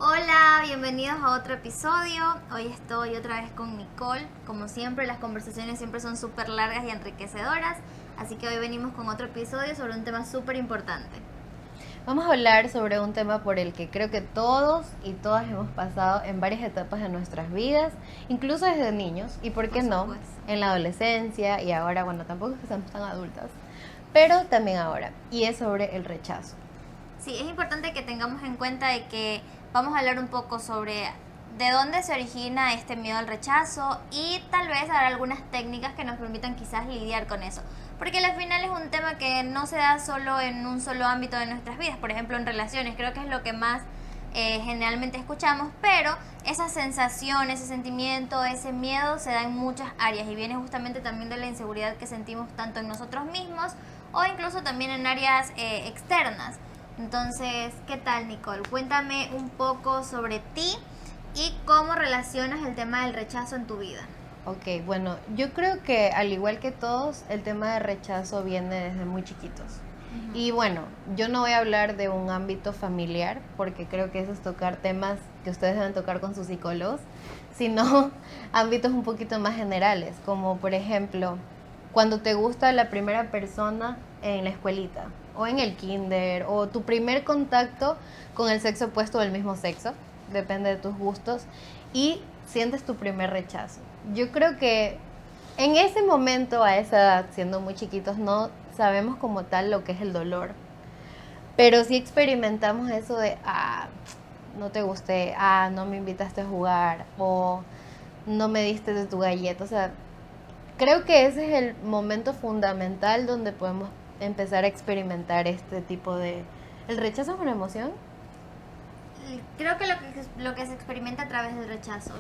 Hola, bienvenidos a otro episodio. Hoy estoy otra vez con Nicole. Como siempre, las conversaciones siempre son súper largas y enriquecedoras. Así que hoy venimos con otro episodio sobre un tema súper importante. Vamos a hablar sobre un tema por el que creo que todos y todas hemos pasado en varias etapas de nuestras vidas, incluso desde niños, y por qué Por no, supuesto. en la adolescencia y ahora, bueno, tampoco es que seamos tan adultas, pero también ahora, y es sobre el rechazo. Sí, es importante que tengamos en cuenta de que vamos a hablar un poco sobre de dónde se origina este miedo al rechazo y tal vez habrá algunas técnicas que nos permitan quizás lidiar con eso. Porque al final es un tema que no se da solo en un solo ámbito de nuestras vidas, por ejemplo en relaciones, creo que es lo que más generalmente escuchamos, pero esa sensación, ese sentimiento, ese miedo se da en muchas áreas y viene justamente también de la inseguridad que sentimos tanto en nosotros mismos o incluso también en áreas externas. Entonces, ¿qué tal, Nicole? Cuéntame un poco sobre ti y cómo relacionas el tema del rechazo en tu vida. Ok, bueno, yo creo que al igual que todos, el tema de rechazo viene desde muy chiquitos. Y bueno, yo no voy a hablar de un ámbito familiar, porque creo que eso es tocar temas que ustedes deben tocar con sus psicólogos, sino ámbitos un poquito más generales, como por ejemplo, cuando te gusta la primera persona en la escuelita, o en el kinder, o tu primer contacto con el sexo opuesto o el mismo sexo, depende de tus gustos, y sientes tu primer rechazo. Yo creo que en ese momento, a esa edad, siendo muy chiquitos, no sabemos como tal lo que es el dolor. Pero sí experimentamos eso de, no te gusté, no me invitaste a jugar, o no me diste de tu galleta. O sea, creo que ese es el momento fundamental donde podemos empezar a experimentar este tipo de... ¿El rechazo es una emoción? Creo que lo que se experimenta a través del rechazo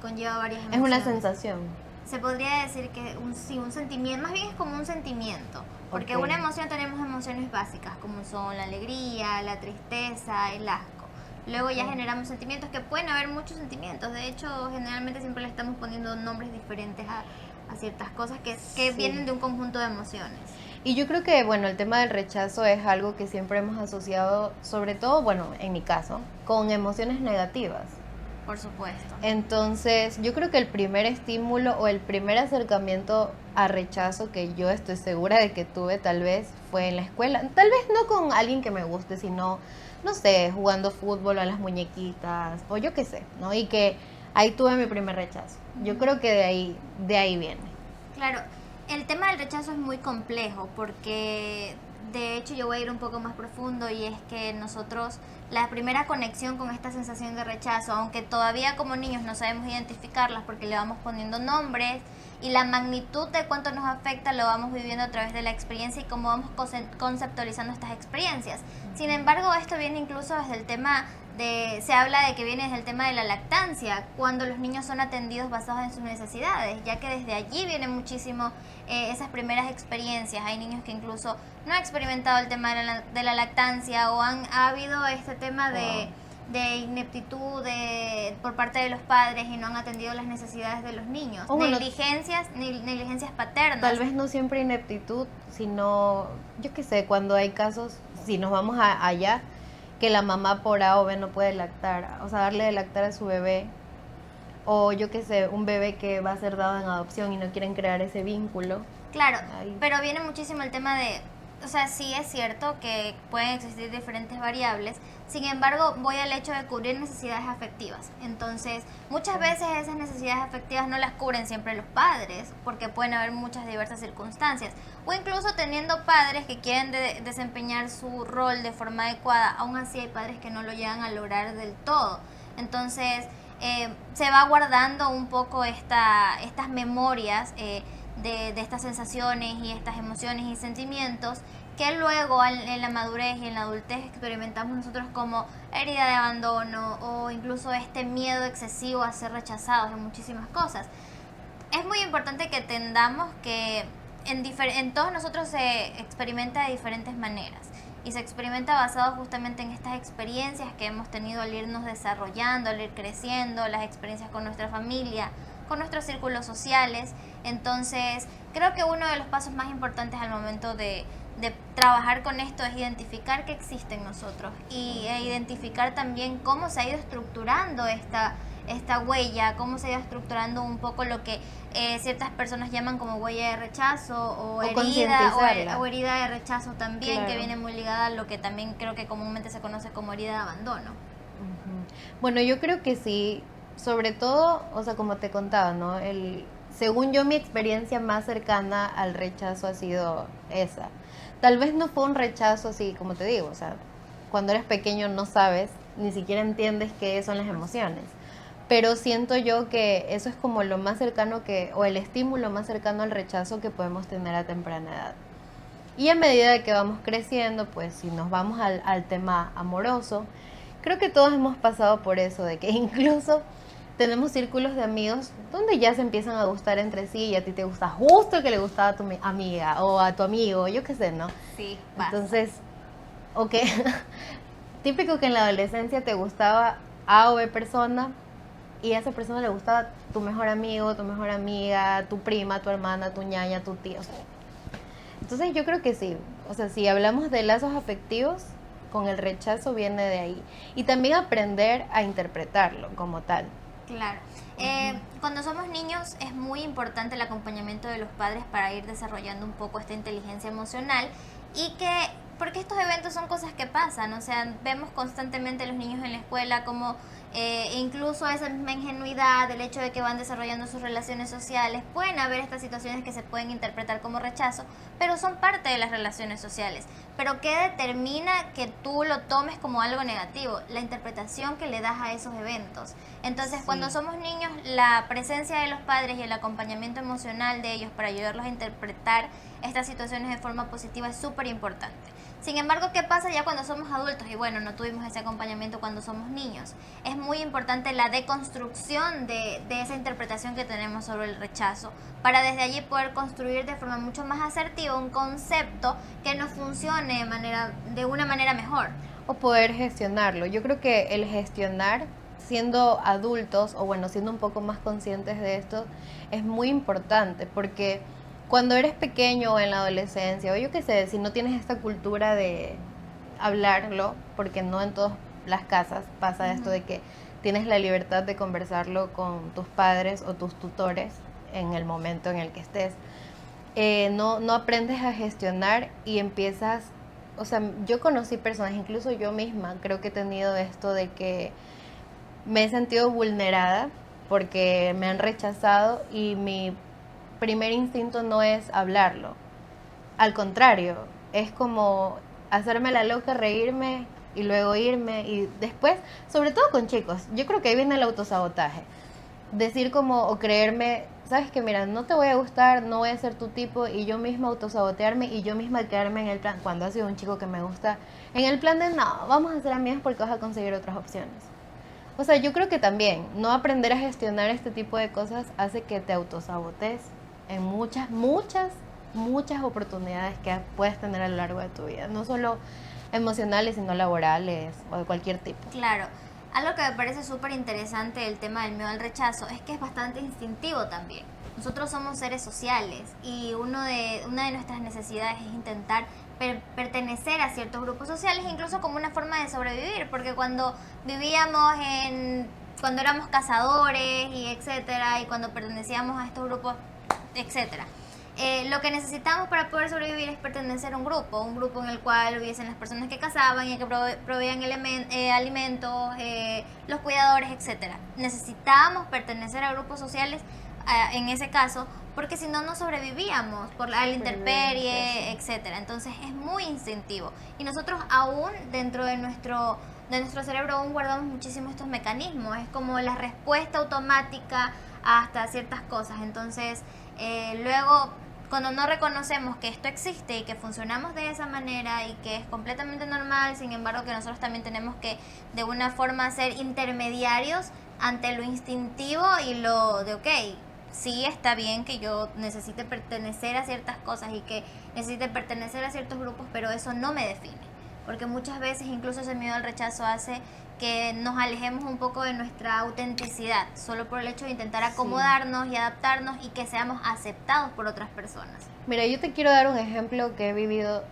conlleva varias Es una emociones. sensación. Se podría decir que sí, un sentimiento, más bien es como un sentimiento, porque Ok. una emoción tenemos emociones básicas como son la alegría, la tristeza, el asco. Luego ya generamos sentimientos que pueden haber muchos sentimientos, de hecho generalmente siempre le estamos poniendo nombres diferentes a ciertas cosas que Sí. vienen de un conjunto de emociones. Y yo creo que, bueno, el tema del rechazo es algo que siempre hemos asociado, sobre todo, bueno, en mi caso, con emociones negativas. Por supuesto. Entonces, yo creo que el primer estímulo o el primer acercamiento a rechazo que yo estoy segura de que tuve tal vez fue en la escuela. Tal vez no con alguien que me guste, sino, no sé, jugando fútbol a las muñequitas o yo qué sé, ¿no? Y que ahí tuve mi primer rechazo. Yo creo que de ahí viene. Claro, el tema del rechazo es muy complejo porque de hecho yo voy a ir un poco más profundo y es que nosotros la primera conexión con esta sensación de rechazo, aunque todavía como niños no sabemos identificarlas porque le vamos poniendo nombres y la magnitud de cuánto nos afecta lo vamos viviendo a través de la experiencia y cómo vamos conceptualizando estas experiencias. Sin embargo, esto viene incluso desde el tema se habla de que viene desde el tema de la lactancia, cuando los niños son atendidos basados en sus necesidades, ya que desde allí viene muchísimo esas primeras experiencias. Hay niños que incluso no han experimentado el tema de la lactancia o ha habido este tema Wow. de ineptitud por parte de los padres y no han atendido las necesidades de los niños. O bueno, Negligencias tal paternas. vez no siempre ineptitud, sino, yo qué sé, cuando hay casos, si nos vamos allá, que la mamá por A o B no puede lactar, o sea, darle de lactar a su bebé, o yo qué sé, un bebé que va a ser dado en adopción y no quieren crear ese vínculo. Claro, Ahí. pero viene muchísimo el tema de, o sea, sí es cierto que pueden existir diferentes variables, sin embargo, voy al hecho de cubrir necesidades afectivas. Entonces, muchas veces esas necesidades afectivas no las cubren siempre los padres, porque pueden haber muchas diversas circunstancias, o incluso teniendo padres que quieren desempeñar su rol de forma adecuada, aún así hay padres que no lo llegan a lograr del todo. Entonces, se va guardando un poco estas memorias. De estas sensaciones y estas emociones y sentimientos que luego en la madurez y en la adultez experimentamos nosotros como herida de abandono o incluso este miedo excesivo a ser rechazados en muchísimas cosas. Es muy importante que entendamos que en todos nosotros se experimenta de diferentes maneras y se experimenta basado justamente en estas experiencias que hemos tenido al irnos desarrollando, al ir creciendo, las experiencias con nuestra familia, con nuestros círculos sociales. Entonces, creo que uno de los pasos más importantes al momento de trabajar con esto es identificar que existe en nosotros e identificar también cómo se ha ido estructurando esta huella, cómo se ha ido estructurando un poco lo que ciertas personas llaman como huella de rechazo o herida o herida de rechazo también, claro, que viene muy ligada a lo que también creo que comúnmente se conoce como herida de abandono. Bueno, yo creo que sí, sobre todo, o sea, como te contaba, ¿no? Según yo, mi experiencia más cercana al rechazo ha sido esa. Tal vez no fue un rechazo así, como te digo, o sea, cuando eres pequeño no sabes, ni siquiera entiendes qué son las emociones. Pero siento yo que eso es como lo más cercano o el estímulo más cercano al rechazo que podemos tener a temprana edad. Y a medida de que vamos creciendo, pues si nos vamos al tema amoroso, creo que todos hemos pasado por eso, de que incluso tenemos círculos de amigos donde ya se empiezan a gustar entre sí y a ti te gusta justo el que le gustaba a tu amiga o a tu amigo, yo qué sé, ¿no? Sí, pasa. Entonces, ok, típico que en la adolescencia te gustaba A o B persona y a esa persona le gustaba tu mejor amigo, tu mejor amiga, tu prima, tu hermana, tu ñaña, tu tía, o sea. Entonces yo creo que sí, o sea, si hablamos de lazos afectivos, con el rechazo viene de ahí. Y también aprender a interpretarlo como tal. Claro. Cuando somos niños es muy importante el acompañamiento de los padres para ir desarrollando un poco esta inteligencia emocional porque estos eventos son cosas que pasan, o sea, vemos constantemente a los niños en la escuela como incluso esa misma ingenuidad, el hecho de que van desarrollando sus relaciones sociales, pueden haber estas situaciones que se pueden interpretar como rechazo, pero son parte de las relaciones sociales. Pero ¿qué determina que tú lo tomes como algo negativo? La interpretación que le das a esos eventos. Entonces, cuando somos niños, la presencia de los padres y el acompañamiento emocional de ellos para ayudarlos a interpretar estas situaciones de forma positiva es súper importante. Sin embargo, ¿qué pasa ya cuando somos adultos? Y bueno, no tuvimos ese acompañamiento cuando somos niños. Es muy importante la deconstrucción de esa interpretación que tenemos sobre el rechazo, para desde allí poder construir de forma mucho más asertiva un concepto que nos funcione de una manera mejor. O poder gestionarlo. Yo creo que el gestionar, siendo adultos, o bueno, siendo un poco más conscientes de esto, es muy importante, porque cuando eres pequeño o en la adolescencia, o yo qué sé, si no tienes esta cultura de hablarlo, porque no en todas las casas pasa esto de que tienes la libertad de conversarlo con tus padres o tus tutores en el momento en el que estés, no aprendes a gestionar y empiezas, o sea, yo conocí personas, incluso yo misma creo que he tenido esto de que me he sentido vulnerada porque me han rechazado y mi primer instinto no es hablarlo. Al contrario, es como hacerme la loca, reírme y luego irme y después, sobre todo con chicos, yo creo que ahí viene el autosabotaje. Decir como o creerme, sabes que mira, no te voy a gustar, no voy a ser tu tipo y yo misma autosabotearme y yo misma quedarme en el plan, cuando ha sido un chico que me gusta, en el plan de no, vamos a ser amigas porque vas a conseguir otras opciones. O sea, yo creo que también no aprender a gestionar este tipo de cosas hace que te autosabotes en muchas oportunidades que puedes tener a lo largo de tu vida, no solo emocionales, sino laborales o de cualquier tipo. Claro. Algo que me parece súper interesante del tema del miedo al rechazo es que es bastante instintivo también. Nosotros somos seres sociales y una de nuestras necesidades es intentar pertenecer a ciertos grupos sociales, incluso como una forma de sobrevivir, porque cuando cuando éramos cazadores y etcétera, y cuando pertenecíamos a estos grupos, etcétera, lo que necesitamos para poder sobrevivir es pertenecer a un grupo en el cual hubiesen las personas que cazaban y que proveían alimentos, los cuidadores, etcétera. Necesitábamos pertenecer a grupos sociales en ese caso, porque si no, no sobrevivíamos por la intemperie, etcétera. Entonces es muy instintivo y nosotros aún dentro de nuestro cerebro aún guardamos muchísimo estos mecanismos. Es como la respuesta automática hasta ciertas cosas. Entonces luego, cuando no reconocemos que esto existe y que funcionamos de esa manera y que es completamente normal, sin embargo que nosotros también tenemos que de una forma ser intermediarios ante lo instintivo y lo de ok, sí está bien que yo necesite pertenecer a ciertas cosas y que necesite pertenecer a ciertos grupos, pero eso no me define, porque muchas veces incluso ese miedo al rechazo hace que nos alejemos un poco de nuestra autenticidad, solo por el hecho de intentar acomodarnos y adaptarnos y que seamos aceptados por otras personas. Mira, yo te quiero dar un ejemplo que he vivido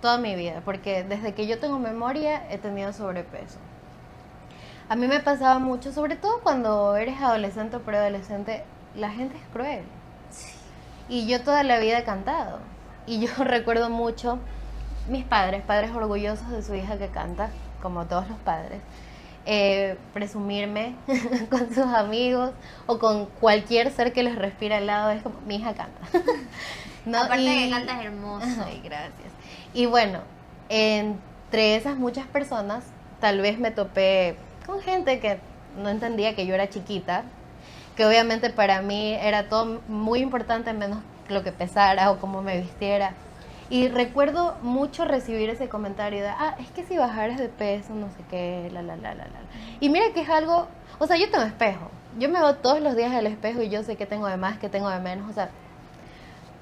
toda mi vida, porque desde que yo tengo memoria he tenido sobrepeso. A mí me pasaba mucho, sobre todo cuando eres adolescente o preadolescente, la gente es cruel. Y yo toda la vida he cantado. Y yo recuerdo mucho mis padres orgullosos de su hija que canta, como todos los padres, presumirme con sus amigos o con cualquier ser que les respira al lado, es como, mi hija canta. ¿No? Aparte de que cantas hermoso. Ay, gracias. Y bueno, entre esas muchas personas, tal vez me topé con gente que no entendía que yo era chiquita, que obviamente para mí era todo muy importante, menos lo que pesara o cómo me vistiera. Y recuerdo mucho recibir ese comentario de, es que si bajaras de peso, no sé qué, la. Y mira que es algo, o sea, yo tengo espejo. Yo me veo todos los días al espejo y yo sé que tengo de más, que tengo de menos, o sea.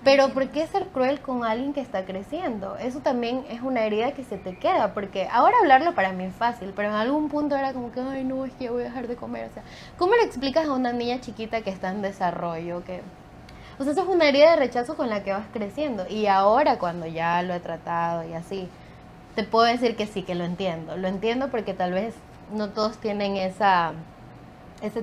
Pero ¿por qué ser cruel con alguien que está creciendo? Eso también es una herida que se te queda, porque ahora hablarlo para mí es fácil, pero en algún punto era como que, ay no, es que ya voy a dejar de comer. O sea, ¿cómo le explicas a una niña chiquita que está en desarrollo que... O sea, eso es una herida de rechazo con la que vas creciendo. Y ahora cuando ya lo he tratado y así, te puedo decir que sí, que lo entiendo. Lo entiendo porque tal vez no todos tienen ese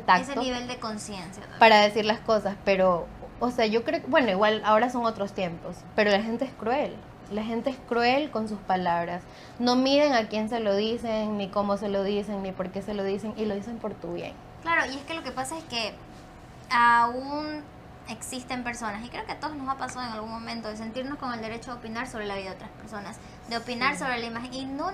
tacto. Ese nivel de conciencia. Para decir las cosas, pero, o sea, yo creo que, bueno, igual ahora son otros tiempos, pero la gente es cruel. La gente es cruel con sus palabras. No miden a quién se lo dicen, ni cómo se lo dicen, ni por qué se lo dicen, y lo dicen por tu bien. Claro, y es que lo que pasa es que aún existen personas, y creo que a todos nos ha pasado en algún momento, de sentirnos con el derecho de opinar sobre la vida de otras personas, de opinar sobre la imagen, y no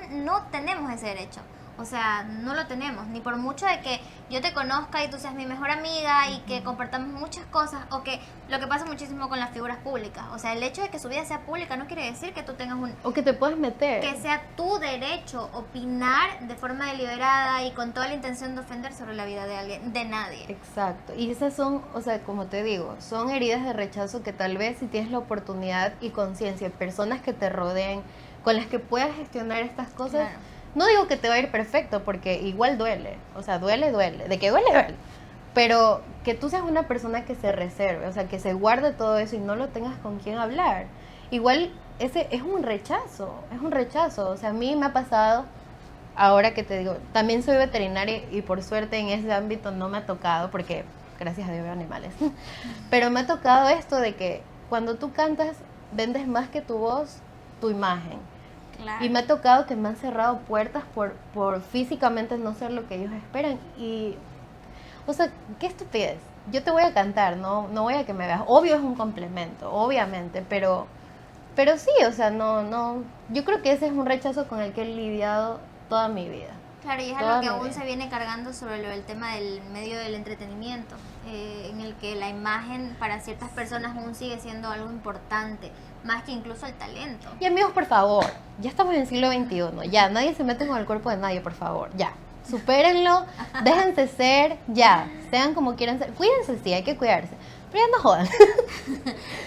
tenemos ese derecho. O sea, no lo tenemos, ni por mucho de que yo te conozca y tú seas mi mejor amiga y que compartamos muchas cosas, o que lo que pasa muchísimo con las figuras públicas. O sea, el hecho de que su vida sea pública no quiere decir que tú tengas o que te puedas meter. Que sea tu derecho opinar de forma deliberada y con toda la intención de ofender sobre la vida de alguien, de nadie. Exacto, y esas son, o sea, como te digo, son heridas de rechazo que tal vez si tienes la oportunidad y conciencia, personas que te rodeen, con las que puedas gestionar estas cosas... Claro. No digo que te va a ir perfecto, porque igual duele. O sea, duele. De que duele. Pero que tú seas una persona que se reserve, o sea, que se guarde todo eso y no lo tengas con quién hablar. Igual, ese es un rechazo. O sea, a mí me ha pasado, ahora que te digo, también soy veterinaria y por suerte en ese ámbito no me ha tocado, porque gracias a Dios veo animales. Pero me ha tocado esto de que cuando tú cantas, vendes más que tu voz, tu imagen. Claro. Y me ha tocado que me han cerrado puertas por físicamente no ser lo que ellos esperan. Y, o sea, qué estupidez. Yo te voy a cantar, no voy a que me veas. Obvio es un complemento, obviamente, pero sí, o sea, no. Yo creo que ese es un rechazo con el que he lidiado toda mi vida. Claro, y es algo que aún se viene cargando sobre el tema del medio del entretenimiento, en el que la imagen para ciertas personas aún sigue siendo algo importante, más que incluso el talento. Y amigos, por favor, ya estamos en el siglo XXI, ya, nadie se mete con el cuerpo de nadie, por favor, ya. Supérenlo, déjense ser, ya, sean como quieran ser. Cuídense, sí, hay que cuidarse, pero ya no jodan.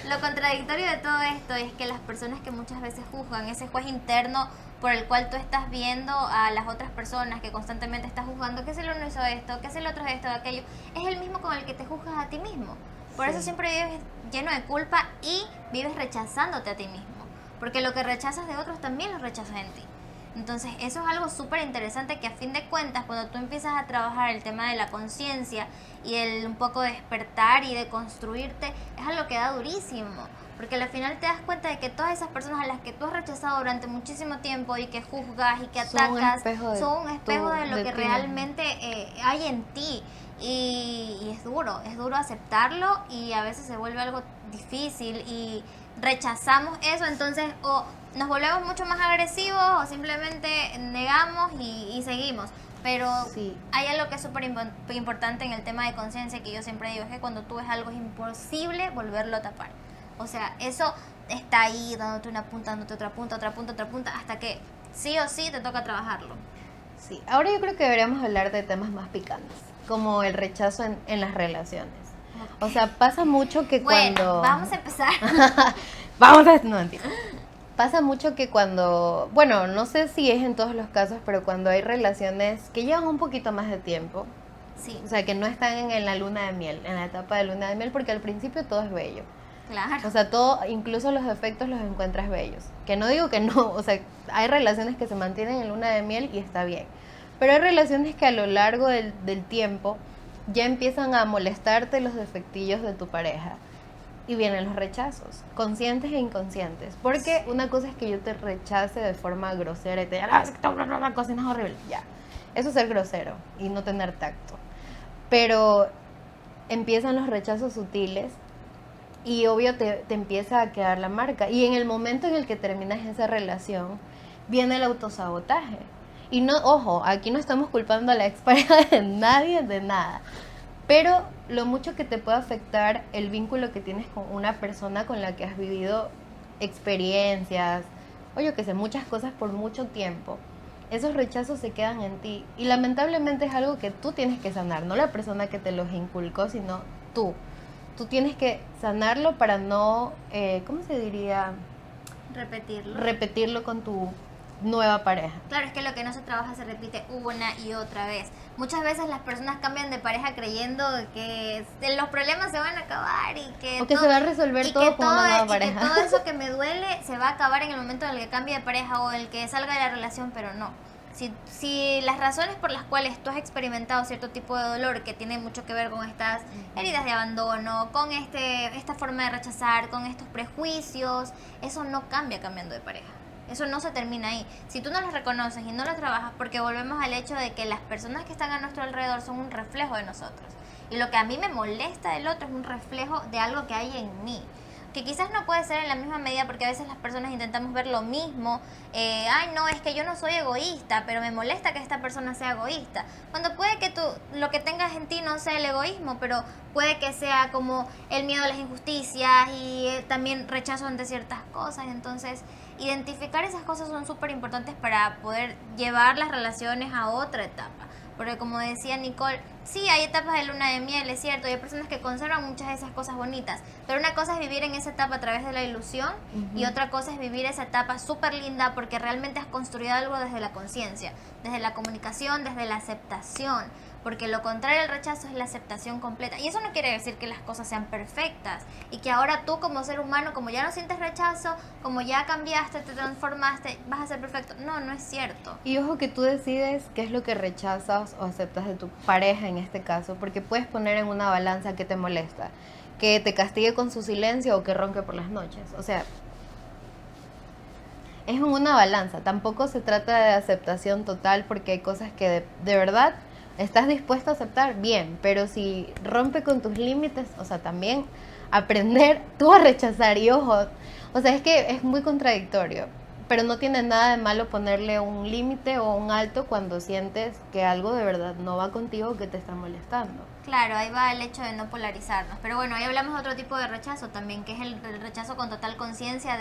Lo contradictorio de todo esto es que las personas que muchas veces juzgan, ese juez interno por el cual tú estás viendo a las otras personas, que constantemente estás juzgando, que si el uno hizo esto, que si el otro esto, aquello, es el mismo con el que te juzgas a ti mismo. Por eso siempre vives lleno de culpa y vives rechazándote a ti mismo. Porque lo que rechazas de otros también lo rechazas en ti. Entonces eso es algo súper interesante que a fin de cuentas cuando tú empiezas a trabajar el tema de la conciencia y el un poco despertar y de construirte, es algo que da durísimo. Porque al final te das cuenta de que todas esas personas a las que tú has rechazado durante muchísimo tiempo y que juzgas y que atacas son un espejo de lo que realmente hay en ti. Y es duro aceptarlo y a veces se vuelve algo difícil y rechazamos eso, entonces o nos volvemos mucho más agresivos o simplemente negamos y seguimos. Pero hay algo que es súper importante en el tema de conciencia que yo siempre digo, es que cuando tú ves algo es imposible volverlo a tapar. O sea, eso está ahí dándote una punta, dándote otra punta, hasta que sí o sí te toca trabajarlo. Sí, ahora yo creo que deberíamos hablar de temas más picantes, como el rechazo en las relaciones. Okay. O sea, pasa mucho que cuando... vamos a empezar. No, entiendo. Pasa mucho que cuando, bueno, no sé si es en todos los casos, pero cuando hay relaciones que llevan un poquito más de tiempo, sí. O sea, que no están en la luna de miel, en la etapa de luna de miel, porque al principio todo es bello. Claro. O sea, todo, incluso los defectos los encuentras bellos. Que no digo que no, o sea, hay relaciones que se mantienen en luna de miel y está bien. Pero hay relaciones que a lo largo del tiempo ya empiezan a molestarte los defectillos de tu pareja. Y vienen los rechazos, conscientes e inconscientes. Porque una cosa es que yo te rechace de forma grosera y te diga, cocinas horrible. Ya, eso es ser grosero y no tener tacto. Pero empiezan los rechazos sutiles y obvio te empieza a quedar la marca. Y en el momento en el que terminas esa relación, viene el autosabotaje. Y no, ojo, aquí no estamos culpando a la expareja de nadie, de nada. Pero lo mucho que te puede afectar el vínculo que tienes con una persona con la que has vivido experiencias, o yo que sé, muchas cosas por mucho tiempo, esos rechazos se quedan en ti. Y lamentablemente es algo que tú tienes que sanar, no la persona que te los inculcó, sino tú. Tú tienes que sanarlo para no, ¿cómo se diría? Repetirlo con tu nueva pareja. Claro, es que lo que no se trabaja se repite una y otra vez. Muchas veces las personas cambian de pareja creyendo que los problemas se van a acabar y que... O que se va a resolver todo con una nueva pareja. Y que todo eso que me duele se va a acabar en el momento en el que cambie de pareja o el que salga de la relación, pero no. Si las razones por las cuales tú has experimentado cierto tipo de dolor que tiene mucho que ver con estas heridas de abandono, con esta forma de rechazar, con estos prejuicios, eso no cambia cambiando de pareja. Eso no se termina ahí. Si tú no los reconoces y no los trabajas, porque volvemos al hecho de que las personas que están a nuestro alrededor son un reflejo de nosotros. Y lo que a mí me molesta del otro es un reflejo de algo que hay en mí. Que quizás no puede ser en la misma medida porque a veces las personas intentamos ver lo mismo. Ay, no, es que yo no soy egoísta, pero me molesta que esta persona sea egoísta. Cuando puede que tú, lo que tengas en ti no sea el egoísmo, pero puede que sea como el miedo a las injusticias y también rechazo ante ciertas cosas. Entonces, identificar esas cosas son súper importantes para poder llevar las relaciones a otra etapa. Porque como decía Nicole, sí, hay etapas de luna de miel, es cierto, y hay personas que conservan muchas de esas cosas bonitas, pero una cosa es vivir en esa etapa a través de la ilusión y otra cosa es vivir esa etapa súper linda porque realmente has construido algo desde la conciencia, desde la comunicación, desde la aceptación, porque lo contrario al rechazo es la aceptación completa. Y eso no quiere decir que las cosas sean perfectas y que ahora tú como ser humano, como ya no sientes rechazo, como ya cambiaste, te transformaste, vas a ser perfecto. No, no es cierto. Y ojo que tú decides qué es lo que rechazas o aceptas de tu pareja en este caso, porque puedes poner en una balanza qué te molesta, que te castigue con su silencio o que ronque por las noches. O sea, es en una balanza. Tampoco se trata de aceptación total porque hay cosas que de verdad estás dispuesto a aceptar, bien, pero si rompe con tus límites, o sea, también aprender tú a rechazar. Y ojo, o sea, es que es muy contradictorio, pero no tiene nada de malo ponerle un límite o un alto cuando sientes que algo de verdad no va contigo, que te está molestando. Claro, ahí va el hecho de no polarizarnos. Pero bueno, ahí hablamos de otro tipo de rechazo también, que es el rechazo con total conciencia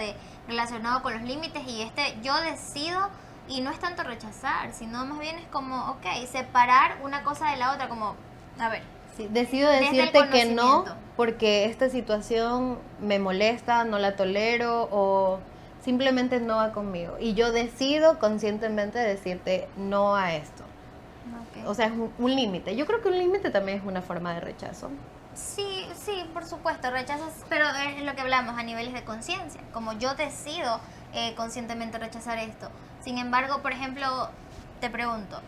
relacionado con los límites. Y yo decido, y no es tanto rechazar, sino más bien es como, ok, separar una cosa de la otra, como, a ver. Sí, decido decirte que no, porque esta situación me molesta, no la tolero o simplemente no va conmigo. Y yo decido conscientemente decirte no a esto. Okay. O sea, es un límite. Yo creo que un límite también es una forma de rechazo. Sí, sí, por supuesto, rechazas, pero es lo que hablamos a niveles de conciencia. Como yo decido conscientemente rechazar esto. Sin embargo, por ejemplo, te pregunto,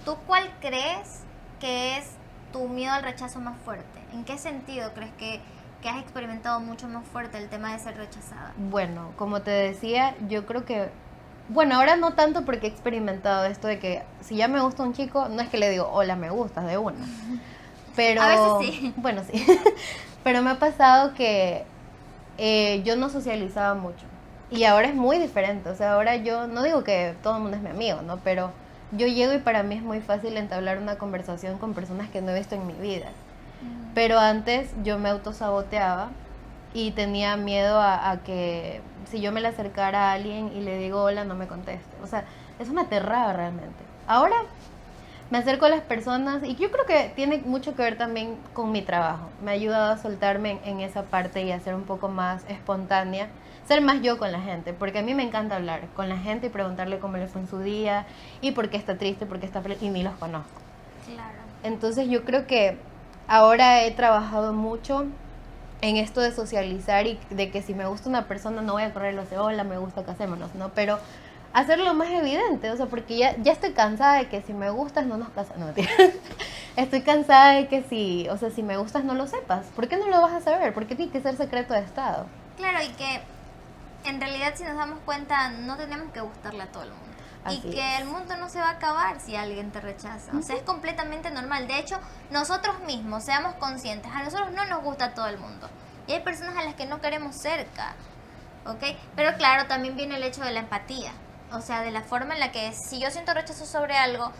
¿tú cuál crees que es tu miedo al rechazo más fuerte? ¿En qué sentido crees que has experimentado mucho más fuerte el tema de ser rechazada? Bueno, como te decía, yo creo que... Bueno, ahora no tanto porque he experimentado esto de que si ya me gusta un chico, no es que le digo, hola, me gustas de una. Pero... A veces sí. Bueno, sí. Pero me ha pasado que yo no socializaba mucho. Y ahora es muy diferente. O sea, ahora yo no digo que todo el mundo es mi amigo, ¿no? Pero yo llego y para mí es muy fácil entablar una conversación con personas que no he visto en mi vida. Pero antes yo me autosaboteaba y tenía miedo a que si yo me le acercara a alguien y le digo hola, no me conteste. O sea, eso me aterraba realmente. Ahora me acerco a las personas y yo creo que tiene mucho que ver también con mi trabajo. Me ha ayudado a soltarme en esa parte y a ser un poco más espontánea, ser más yo con la gente, porque a mí me encanta hablar con la gente y preguntarle cómo le fue en su día y por qué está triste, por qué está feliz, y ni los conozco. Claro. Entonces yo creo que ahora he trabajado mucho en esto de socializar y de que si me gusta una persona no voy a correr los de hola, me gusta, casémonos, ¿no? Pero hacerlo más evidente, o sea, porque ya estoy cansada de que si me gustas no nos casamos, no, mentira. Estoy cansada de que si, o sea, si me gustas no lo sepas. ¿Por qué no lo vas a saber? ¿Por qué tiene que ser secreto de Estado? Claro, y que en realidad si nos damos cuenta no tenemos que gustarle a todo el mundo. Así y que es. el mundo no se va a acabar si alguien te rechaza. O sea, es completamente normal. De hecho, nosotros mismos, seamos conscientes, a nosotros no nos gusta todo el mundo. Y hay personas a las que no queremos cerca. ¿Ok? Pero claro, también viene el hecho de la empatía. O sea, de la forma en la que si yo siento rechazo sobre algo,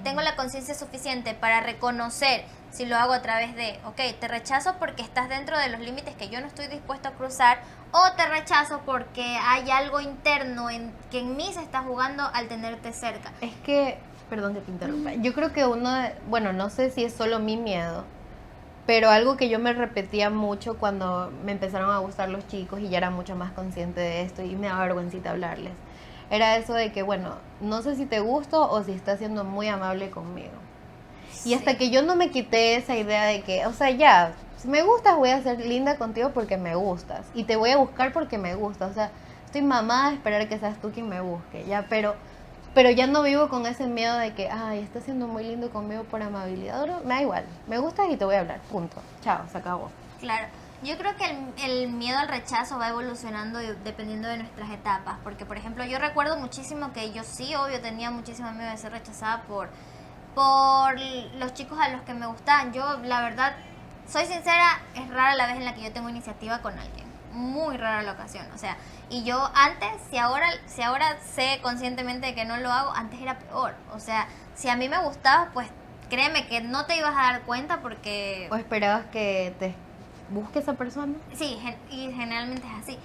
tengo la conciencia suficiente para reconocer si lo hago a través de, ok, te rechazo porque estás dentro de los límites que yo no estoy dispuesto a cruzar, o te rechazo porque hay algo interno que en mí se está jugando al tenerte cerca. Es que, perdón que te interrumpa, yo creo que bueno, no sé si es solo mi miedo, pero algo que yo me repetía mucho cuando me empezaron a gustar los chicos y ya era mucho más consciente de esto y me daba vergüencita hablarles, era eso de que, bueno, no sé si te gusto o si estás siendo muy amable conmigo. Sí. Y hasta que yo no me quité esa idea de que, o sea, ya, si me gustas voy a ser linda contigo porque me gustas y te voy a buscar porque me gusta, o sea, estoy mamada de esperar que seas tú quien me busque, ya, pero ya no vivo con ese miedo de que, ay, estás siendo muy lindo conmigo por amabilidad. No, me da igual, me gustas y te voy a hablar, punto. Chao, se acabó. Claro, yo creo que el miedo al rechazo va evolucionando dependiendo de nuestras etapas, porque por ejemplo yo recuerdo muchísimo que yo sí, obvio, tenía muchísimo miedo de ser rechazada por los chicos a los que me gustaban. Yo, la verdad, soy sincera, es rara la vez en la que yo tengo iniciativa con alguien, muy rara la ocasión, o sea, y yo antes, si ahora sé conscientemente que no lo hago, antes era peor, o sea, si a mí me gustaba, pues créeme que no te ibas a dar cuenta porque... ¿O esperabas que te busque esa persona? Sí, y generalmente es así.